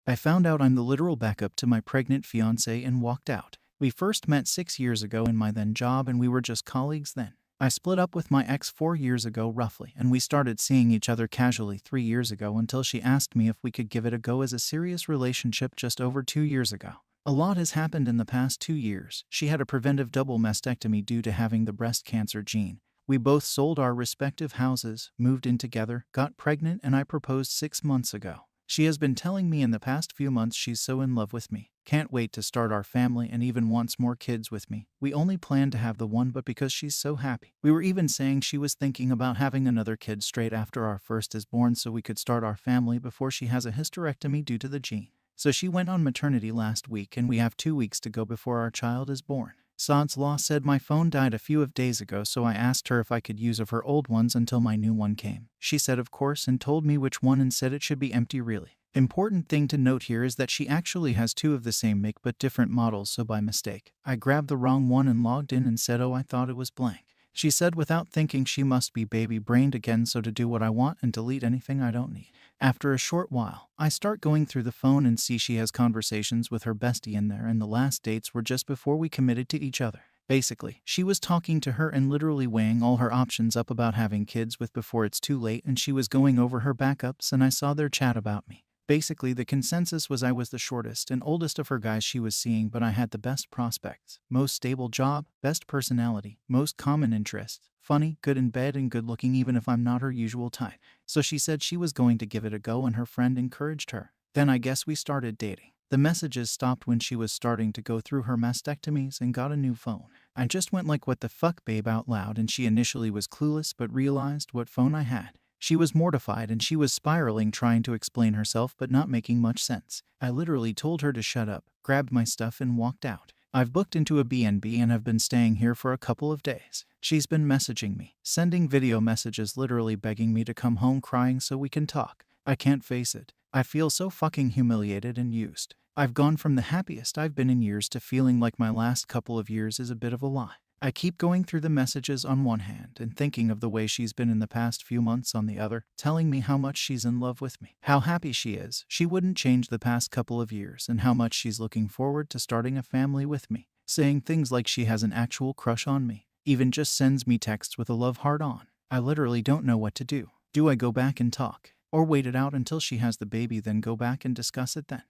I found out I'm the literal backup to my pregnant fiancée and walked out. We first met 6 years ago in my then job and we were just colleagues then. I split up with my ex 4 years ago roughly, and we started seeing each other casually 3 years ago until she asked me if we could give it a go as a serious relationship just over 2 years ago. A lot has happened in the past 2 years. She had a preventive double mastectomy due to having the breast cancer gene. We both sold our respective houses, moved in together, got pregnant, and I proposed 6 months ago. She has been telling me in the past few months she's so in love with me, can't wait to start our family, and even wants more kids with me. We only planned to have the one, but because she's so happy. We were even saying she was thinking about having another kid straight after our first is born so we could start our family before she has a hysterectomy due to the gene. So she went on maternity last week and we have 2 weeks to go before our child is born. Sod's Law said my phone died a few of days ago, so I asked her if I could use of her old ones until my new one came. She said of course and told me which one and said it should be empty really. Important thing to note here is that she actually has two of the same make but different models, so by mistake, I grabbed the wrong one and logged in and said oh I thought it was blank. She said without thinking she must be baby-brained again, so to do what I want and delete anything I don't need. After a short while, I start going through the phone and see she has conversations with her bestie in there, and the last dates were just before we committed to each other. Basically, she was talking to her and literally weighing all her options up about having kids with before it's too late, and she was going over her backups and I saw their chat about me. Basically, the consensus was I was the shortest and oldest of her guys she was seeing, but I had the best prospects, most stable job, best personality, most common interests, funny, good in bed, and good looking even if I'm not her usual type. So she said she was going to give it a go and her friend encouraged her. Then I guess we started dating. The messages stopped when she was starting to go through her mastectomies and got a new phone. I just went like what the fuck babe out loud, and she initially was clueless but realized what phone I had. She was mortified and she was spiraling trying to explain herself but not making much sense. I literally told her to shut up, grabbed my stuff and walked out. I've booked into a B&B and have been staying here for a couple of days. She's been messaging me, sending video messages literally begging me to come home, crying so we can talk. I can't face it. I feel so fucking humiliated and used. I've gone from the happiest I've been in years to feeling like my last couple of years is a bit of a lie. I keep going through the messages on one hand and thinking of the way she's been in the past few months on the other, telling me how much she's in love with me, how happy she is, she wouldn't change the past couple of years, and how much she's looking forward to starting a family with me, saying things like she has an actual crush on me, even just sends me texts with a love heart on. I literally don't know what to do. Do I go back and talk? Or wait it out until she has the baby then go back and discuss it then?